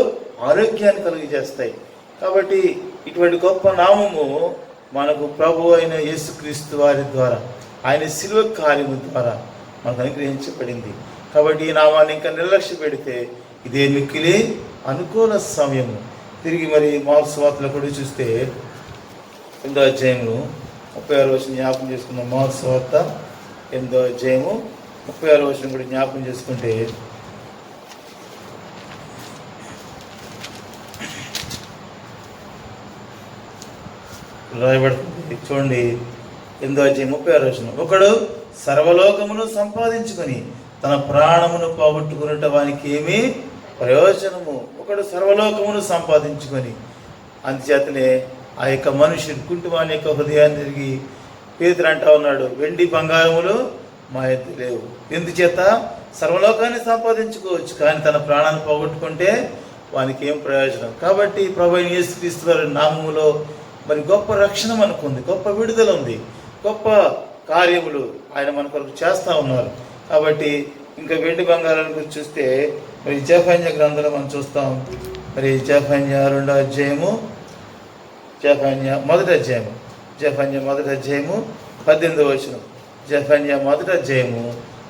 ఆరోగ్యాన్ని కలిగజేస్తాయి. కాబట్టి ఇటువంటి గొప్ప నామము మనకు ప్రభు అయిన యేసుక్రీస్తు వారి ద్వారా, ఆయన శిలువ కార్యము ద్వారా మనకు అనుగ్రహించబడింది. కాబట్టి ఈ నామాన్ని ఇంకా నిర్లక్ష్య పెడితే ఇదే మిక్కిలి అనుకూల సమయము. తిరిగి మరి మార్క్స్ వార్తలో కూడా చూస్తే 8వ అధ్యాయము 36వ వచనం జ్ఞాపకం చేసుకున్నాం. మార్క్స్ వార్త 8వ అధ్యాయము 36వ వచనం కూడా జ్ఞాపకం చేసుకుంటే రాయబడుతుంది. చూడండి, 8వ అధ్యాయం 36వ వచనం. ఒకడు సర్వలోకమును సంపాదించుకొని తన ప్రాణమును పోగొట్టుకున్నట వానికి ఏమీ ప్రయోజనము. ఒకడు సర్వలోకమును సంపాదించుకొని, అందుచేతనే ఆ యొక్క మనుషుడు కుంటివాని యొక్క హృదయాన్ని తిరిగి పేతురు అంటా ఉన్నాడు, వెండి బంగారములు మా ఎద్ద లేవు. ఎందుచేత సర్వలోకాన్ని సంపాదించుకోవచ్చు, కానీ తన ప్రాణాన్ని పోగొట్టుకుంటే వానికి ఏం ప్రయోజనం. కాబట్టి ప్రభువైన యేసుక్రీస్తు వారి నామములో మరి గొప్ప రక్షణ మనకు ఉంది, గొప్ప విడుదల ఉంది, గొప్ప కార్యములు ఆయన మన కొరకు చేస్తూ ఉన్నారు. కాబట్టి ఇంకా వెండి బంగారాల గురించి చూస్తే మరి జెఫన్యా గ్రంథంలో మనం చూస్తాం. మరి జెఫన్యా 2వ అధ్యాయము, జెఫన్యా మొదటి అధ్యాయము 18వ వచనం. జెఫన్యా 1వ అధ్యాయము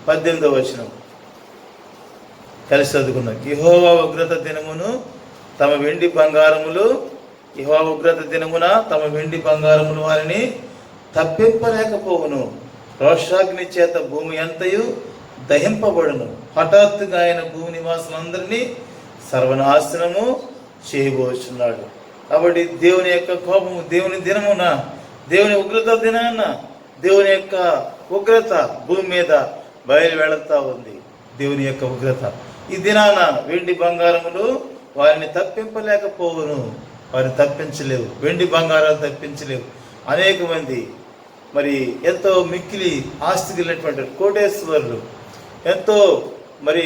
18వ వచనం కలిసి చదువుకున్నాం. యెహోవా ఉగ్రత దినమున తమ వెండి బంగారములు వారిని తప్పింపలేకపోవును. రోషాగ్ని చేత భూమి అంతయు దహింపబడును. హఠాత్తుగా ఆయన భూమి నివాసులందరినీ సర్వనాశనము చేయబోచున్నాడు. కాబట్టి దేవుని యొక్క కోపము, దేవుని దినమున, దేవుని ఉగ్రత దినాన, దేవుని యొక్క ఉగ్రత భూమి మీద బయలు వెళుతూ ఉంది. దేవుని యొక్క ఉగ్రత ఈ దినాన వెండి బంగారములు వారిని తప్పింపలేకపోవును. వారిని తప్పించలేవు, వెండి బంగారాలు తప్పించలేవు. అనేక మంది మరి ఎంతో మిక్కిలి ఆస్తి కలిగినటువంటి కోటేశ్వరులు, ఎంతో మరి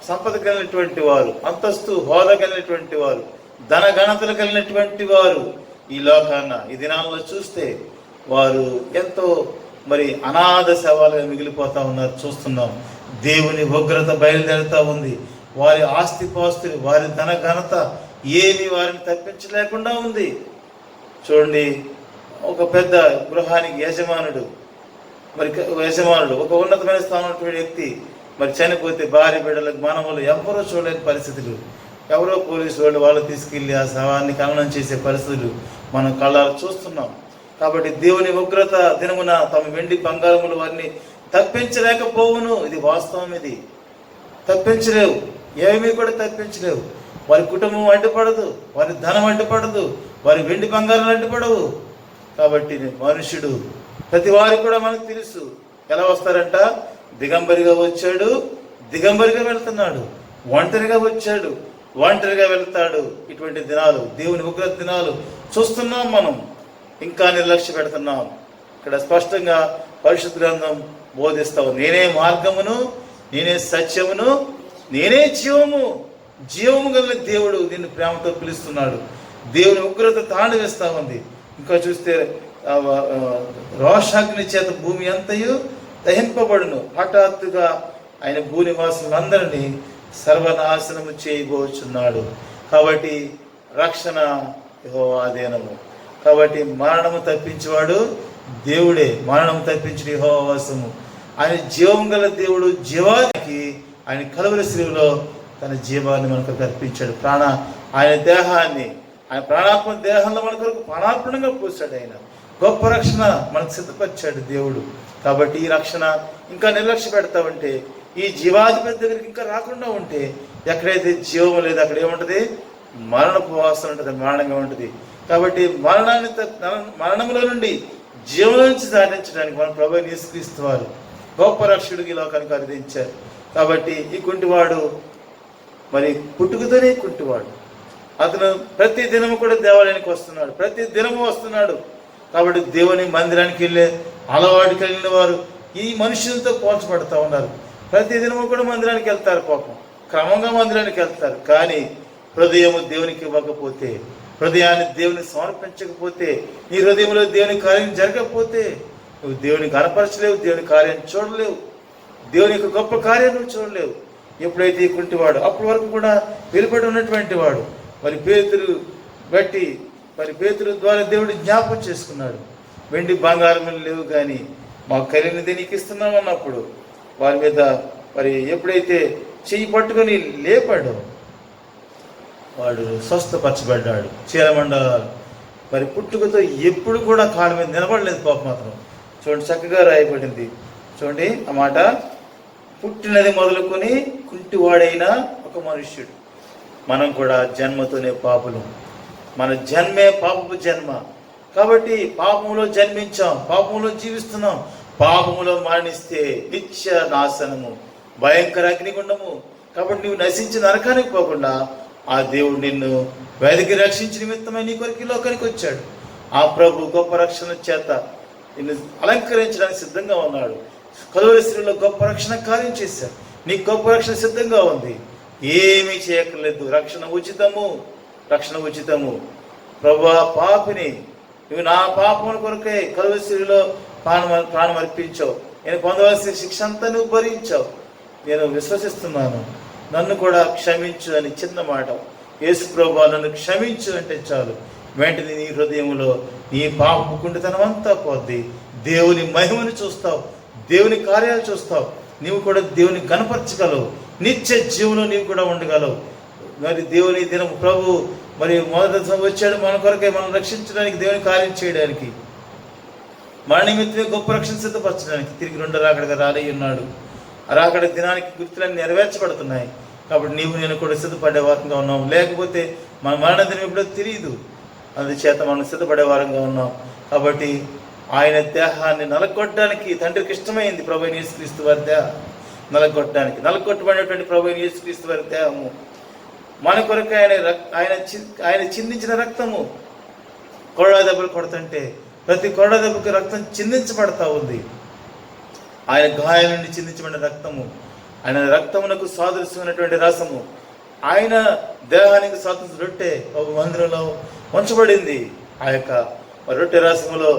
సంపద కలిగినటువంటి వారు, అంతస్తు హోదా కలిగినటువంటి వారు, ధన ఘనతలు కలిగినటువంటి వారు ఈ లోకాన ఈ దినాల్లో చూస్తే వారు ఎంతో మరి అనాథ శవాలుగా మిగిలిపోతూ ఉన్నారు, చూస్తున్నాం. దేవుని ఉగ్రత బయలుదేరుతూ ఉంది. వారి ఆస్తిపాస్తులు, వారి ధన ఘనత ఏమి వారిని తప్పించలేకుండా ఉంది. చూడండి, ఒక పెద్ద గృహానికి యజమానుడు, ఒక ఉన్నతమైన స్థానం వ్యక్తి మరి చనిపోతే భార్య బిడ్డలకు మనవలు ఎవరో చూడలేని పరిస్థితులు, ఎవరో పోలీసు వాళ్ళు తీసుకెళ్ళి ఆ శవాన్ని ఖననం చేసే పరిస్థితులు మనం కళ్ళారు చూస్తున్నాం. కాబట్టి దేవుని ఉగ్రత దినమున తమ వెండి బంగారములు వారిని తప్పించలేకపోవును. ఇది వాస్తవం. ఇది తప్పించలేవు, ఏమీ కూడా తప్పించలేవు. వారి కుటుంబం అడ్డుపడదు, వారి ధనం అడ్డుపడదు, వారి వెండి బంగారాలు అడ్డుపడవు. కాబట్టి మనుషుడు ప్రతి వారికి కూడా మనకు తెలుసు ఎలా వస్తారంట. దిగంబరిగా వచ్చాడు, దిగంబరిగా వెళ్తున్నాడు. ఒంటరిగా వచ్చాడు, ఒంటరిగా వెళ్తాడు. ఇటువంటి దినాలు, దేవుని ఉగ్రత దినాలు చూస్తున్నాం. మనం ఇంకా నిర్లక్ష్య పెడుతున్నాం. ఇక్కడ స్పష్టంగా పరిశుద్ధ గ్రంథం బోధిస్తావు, నేనే మార్గమును, నేనే సత్యమును, నేనే జీవము. జీవము కలిగిన దేవుడు నిన్ను ప్రేమతో పిలుస్తున్నాడు. దేవుని ఉగ్రత తాండి వేస్తూ ఉంది. ఇంకా చూస్తే రోషాగ్ని చేత భూమి అంతయు దహింపబడును. హఠాత్తుగా ఆయన భూనివాసులందరినీ సర్వనాశనము చేయబోచున్నాడు. కాబట్టి రక్షణ యెహోవా అధీనము. కాబట్టి మరణము తప్పించేవాడు దేవుడే. మరణము తప్పించిన యెహోవా వశము. ఆయన జీవం గల దేవుడు. జీవానికి ఆయన కలువరి శిలువలో తన జీవాన్ని మనకు అర్పించాడు. ఆయన దేహాన్ని, ఆయన ప్రాణాత్మ దేహంలో మన కొరకు ప్రాణార్పణంగా పోసాడు. ఆయన గొప్ప రక్షణ మనకు సిద్ధపరిచాడు దేవుడు. కాబట్టి ఈ రక్షణ ఇంకా నిర్లక్ష్య పెడతామంటే, ఈ జీవాధిపతి దగ్గరికి ఇంకా రాకుండా ఉంటే, ఎక్కడైతే జీవం లేదు అక్కడ ఏముంటుంది? మరణపు వాసన ఉంటుంది, మరణంగా ఉంటుంది. కాబట్టి మరణముల నుండి జీవం నుంచి సాధించడానికి మన ప్రభువైన యేసుక్రీస్తు వారు గొప్ప రక్షకుడికి ఈ లోకానికి అనుగ్రహించారు. కాబట్టి ఈ కుంటివాడు మరి పుట్టుకతోనే కుంటివాడు. అతను ప్రతి దినము కూడా దేవాలయానికి వస్తున్నాడు, ప్రతి దినము వస్తున్నాడు. కాబట్టి దేవుని మందిరానికి వెళ్ళే అలవాటు కలిగిన వారు ఈ మనుషులతో పోల్చబడుతూ ఉన్నారు. ప్రతి దినము కూడా మందిరానికి వెళ్తారు, పాపం క్రమంగా మందిరానికి వెళ్తారు. కానీ హృదయము దేవునికి ఇవ్వకపోతే, హృదయాన్ని దేవునికి సమర్పించకపోతే, నీ హృదయంలో దేవుని కార్యం జరగకపోతే నువ్వు దేవుని కనపరచలేవు, దేవుని కార్యం చూడలేవు, దేవుని యొక్క గొప్ప కార్యం నువ్వు చూడలేవు. ఎప్పుడైతే ఈ కుంటివాడు అప్పటి వరకు కూడా వెలుపడి ఉన్నటువంటి వాడు మరి పేతురు ద్వారా దేవుడు జ్ఞాపకం చేసుకున్నాడు. వెండి బంగారం లేవు కానీ మాకు కలిగినది నీకు ఇస్తున్నాం అన్నప్పుడు వారి మీద మరి ఎప్పుడైతే చెయ్యి పట్టుకొని లేపాడో వాడు స్వస్థపరచబడ్డాడు. చీలమండలాలు మరి పుట్టుకతో ఎప్పుడు కూడా కాళ్ళ మీద నిలబడలేదు పాప మాత్రం. చూడండి చక్కగా రాయబడింది. చూడండి ఆ మాట, పుట్టినది మొదలుకొని కుంటివాడైన ఒక మనుష్యుడు. మనం కూడా జన్మతోనే పాపులు. మన జన్మే పాపపు జన్మ. కాబట్టి పాపములో జన్మించాం, పాపములో జీవిస్తున్నాం. పాపములో మరణిస్తే నిత్య నాశనము, భయంకర అగ్నిగుండము. కాబట్టి నువ్వు నశించి నరకానికి పోకుండా ఆ దేవుడు నిన్ను వెతికి రక్షించిన నిమిత్తమై నీ కొరకు లోకానికి వచ్చాడు. ఆ ప్రభు గొప్ప రక్షణ చేత నిన్ను అలంకరించడానికి సిద్ధంగా ఉన్నాడు. కలువరి స్త్రీలో గొప్ప రక్షణ కార్యం చేశాడు. నీకు గొప్ప రక్షణ సిద్ధంగా ఉంది. ఏమీ చేయక్కర్లేదు. రక్షణ ఉచితము, రక్షణ ఉచితము. ప్రభువా, పాపిని నువ్వు నా పాపముల కొరకే కలువరి స్త్రీలో ప్రాణం అర్పించావు. నేను పొందవలసిన శిక్ష అంతా నువ్వు భరించావు. నేను విశ్వసిస్తున్నాను, నన్ను కూడా క్షమించు అని చిన్న మాట. యేసు ప్రభువా నన్ను క్షమించు అంటే చాలు, వెంటనే నీ హృదయంలో నీ పాపపు కుండితనం అంతా పోద్ది. దేవుని మహిమను చూస్తావు, దేవుని కార్యాలు చూస్తావు. నీవు కూడా దేవుని కనపరచగలవు. నిత్య జీవనం నీవు కూడా ఉండగలవు. మరి దేవుని దినం ప్రభు మరి మొదటి వచ్చాడు మన కొరకై, మనం రక్షించడానికి, దేవుని కార్యం చేయడానికి, మన నిమిత్తమే గొప్ప రక్షణ సిద్ధపరచడానికి తిరిగి రెండో రాకడగా రాలై ఉన్నాడు. ఆ రాకడ దినానికి గుర్తులన్నీ నెరవేర్చబడుతున్నాయి. కాబట్టి నీవు నేను కూడా సిద్ధపడే వారంగా ఉన్నాం. లేకపోతే మన మరణ దినం ఎప్పుడో తెలియదు. అందుచేత మనం సిద్ధపడే వారంగా ఉన్నాం. కాబట్టి ఆయన దేహాన్ని నలగొట్టడానికి తండ్రికి ఇష్టమైంది ప్రభు అయిన యేసుక్రీస్తు వారి దేహం నలగొట్టడానికి. నలగొట్టబడినటువంటి ప్రభు అయిన యేసుక్రీస్తు వారి దేహము మన కొరకు ఆయన చిందించిన రక్తము. కొరడా దెబ్బలు కొడుతుంటే ప్రతి కొరడా దెబ్బకి రక్తం చిందించబడతా ఉంది. ఆయన గాయాల నుండి చిందించబడిన రక్తము, ఆయన రక్తమునకు సాదృశ్యమైనటువంటి రసము, ఆయన దేహానికి సాదృశ్య రొట్టె ఒక మందిరంలో ఉంచబడింది. ఆ యొక్క రొట్టె రసములో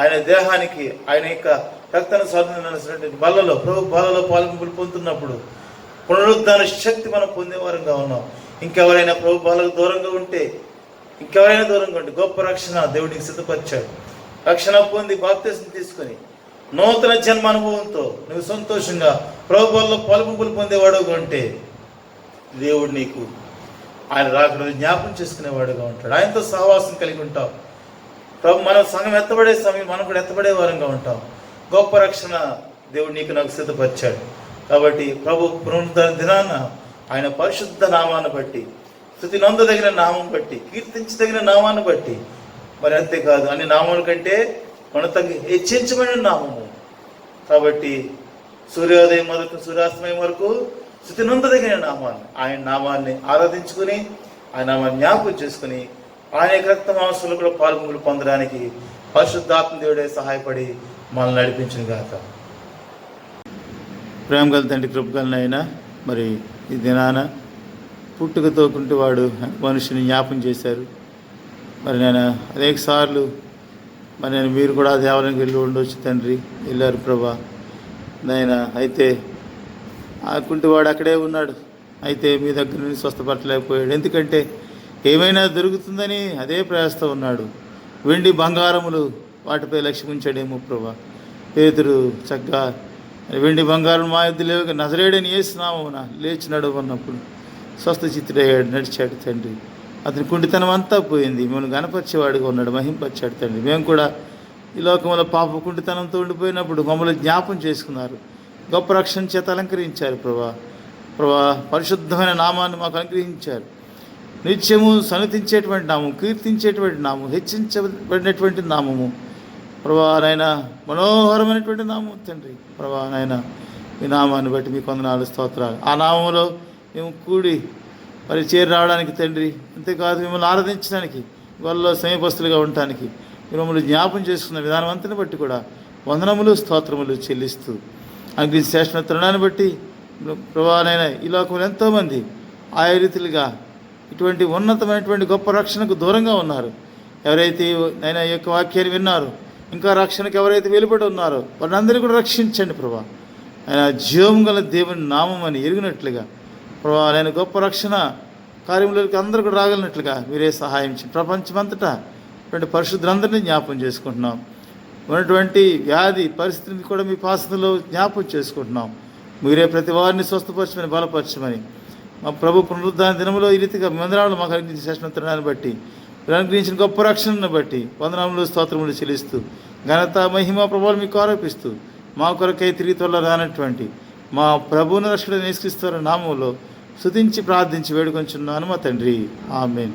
ఆయన దేహానికి, ఆయన యొక్క రక్తాన్ని సాధన బలలో, ప్రభు బలలో పాల్గొని పొందుతున్నప్పుడు పునరుద్ధాన శక్తి మనం పొందేవారంగా ఉన్నాం. ఇంకెవరైనా ప్రభు బాలకు దూరంగా ఉంటే, ఇంకెవరైనా దూరంగా ఉంటే గొప్ప రక్షణ దేవుడికి సిద్ధపరిచాడు. రక్షణ పొంది బాప్తిసం తీసుకొని నూతన జన్మ అనుభవంతో నువ్వు సంతోషంగా ప్రభు వల్ల పాల్గొంపులు పొందేవాడుగా ఉంటే దేవుడు నీకు ఆయన రాకడ జ్ఞాపకం చేసుకునేవాడుగా ఉంటాడు. ఆయనతో సహవాసం కలిగి ఉంటావు. ప్రభు మనం సంఘం ఎత్తబడే సమయం మనం కూడా ఎత్తబడే వారంగా ఉంటాం. గొప్ప రక్షణ దేవుడు నీకు నాకు సిద్ధపరిచాడు. కాబట్టి ప్రభు పునరుద్ధరణ దినాన ఆయన పరిశుద్ధ నామాన్ని బట్టి, స్తుతి నొందదగిన నామం బట్టి, కీర్తించదగిన నామాన్ని బట్టి, మరి అంతేకాదు అన్ని నామాల కంటే ఉన్నతంగా హెచ్చించబడిన నామము. కాబట్టి సూర్యోదయం మొదలు సూర్యాస్తమయం వరకు స్తుతి నొందదగిన నామాన్ని, ఆయన నామాన్ని ఆరాధించుకుని, ఆయన నామాన్ని జ్ఞాపకం చేసుకుని, ఆయన రక్త మాంసంలో కూడా పాల్గొంగులు పొందడానికి పరిశుద్ధాత్మ దేవుడే సహాయపడి మనల్ని నడిపించిన గాక. ప్రేమ గల తండ్రి, కృపగలన అయినా మరి ఈ దినాన పుట్టుకతో కుంటివాడు మనిషిని జ్ఞాపం చేశారు. మరి నేను అనేక సార్లు మీరు కూడా దేవాలయానికి వెళ్ళి ఉండొచ్చు తండ్రి, వెళ్ళారు ప్రభా నాయన. అయితే ఆ కుంటివాడు అక్కడే ఉన్నాడు. అయితే మీ దగ్గర నుండి స్వస్థపరచలేకపోయాడు. ఎందుకంటే ఏమైనా దొరుకుతుందని అదే ప్రయాసతో ఉన్నాడు. వెండి బంగారములు వాటిపై లక్ష్యం ఉంచాడేమో ప్రభా. పేతురు చక్కగా వెండి బంగారం మా యొద్ద లేవు, నజరేయుడని యేసు నామమున లేచి నడవన్నప్పుడు స్వస్థ చిత్తుడయ్యాడు, నడిచాడు తండ్రి. అతని కుంటితనం అంతా పోయింది. మిమ్మల్ని గణపరిచేవాడుగా ఉన్నాడు, మహింపరిచాడు తండ్రి. మేము కూడా ఈ లోకంలో పాప కుంటితనంతో ఉండిపోయినప్పుడు మమ్మల్ని జ్ఞాపం చేసుకున్నారు. గొప్ప రక్షణ చేత అలంకరించారు ప్రభా. పరిశుద్ధమైన నామాన్ని మాకు అనుగ్రహించారు. నిత్యము సన్నతించేటువంటి నామం, కీర్తించేటువంటి నామం, హెచ్చించబడినటువంటి నామము ప్రభా నాయన, మనోహరమైనటువంటి నామం తండ్రి. ప్రభా నాయన, ఈ నామాన్ని బట్టి మీకు వందనాలు, స్తోత్రాలు. ఆ నామంలో మేము కూడి మరి చేరి రావడానికి తండ్రి, అంతేకాదు మిమ్మల్ని ఆరాధించడానికి, వాళ్ళలో సమీపస్తులుగా ఉండటానికి మీరు మమ్మల్ని జ్ఞాపం చేసుకున్న విధానం అంతని బట్టి కూడా వందనములు, స్తోత్రములు చెల్లిస్తూ అగ్ని శ్రేష్ఠ తరుణాన్ని బట్టి ప్రభానైనా ఈ లోకంలో ఎంతోమంది ఆయా రీతిలుగా ఇటువంటి ఉన్నతమైనటువంటి గొప్ప రక్షణకు దూరంగా ఉన్నారు. ఎవరైతే ఆయన ఈ యొక్క వాక్యాన్ని విన్నారో, ఇంకా రక్షణకు ఎవరైతే వెలుపడి ఉన్నారో వారిని కూడా రక్షించండి ప్రభా. ఆయన జీవం గల దేవుని నామం అని ఎరిగినట్లుగా ప్రభా, ఆయన గొప్ప రక్షణ కార్యములకి అందరూ కూడా రాగలిగినట్లుగా మీరే సహాయం చేయండి. ప్రపంచమంతటా ఇటువంటి పరిశుద్ధులందరినీ జ్ఞాపం చేసుకుంటున్నాం. ఉన్నటువంటి వ్యాధి పరిస్థితిని కూడా మీ పాసనలో జ్ఞాపం చేసుకుంటున్నాం. మీరే ప్రతి వారిని స్వస్థపరచమని బలపరచమని మా ప్రభు పునరుద్ధాన దినములో ఈ రీతిగా వందనాలు మాకు అనుగ్రహించిన శాశ్వతనాన్ని బట్టి మీరు అనుగ్రహించిన గొప్ప రక్షణను బట్టి వందనములు స్తోత్రములు చెల్లిస్తూ ఘనత మహిమ ప్రభావం మీకు ఆరోపిస్తూ మా కొరకై తిరిగి త్వరలో రానటువంటి మా ప్రభువును రక్షకుడు యేసుక్రీస్తు నామములో స్తుతించి ప్రార్థించి వేడుకొంచున్నాను మా తండ్రి ఆమేన్.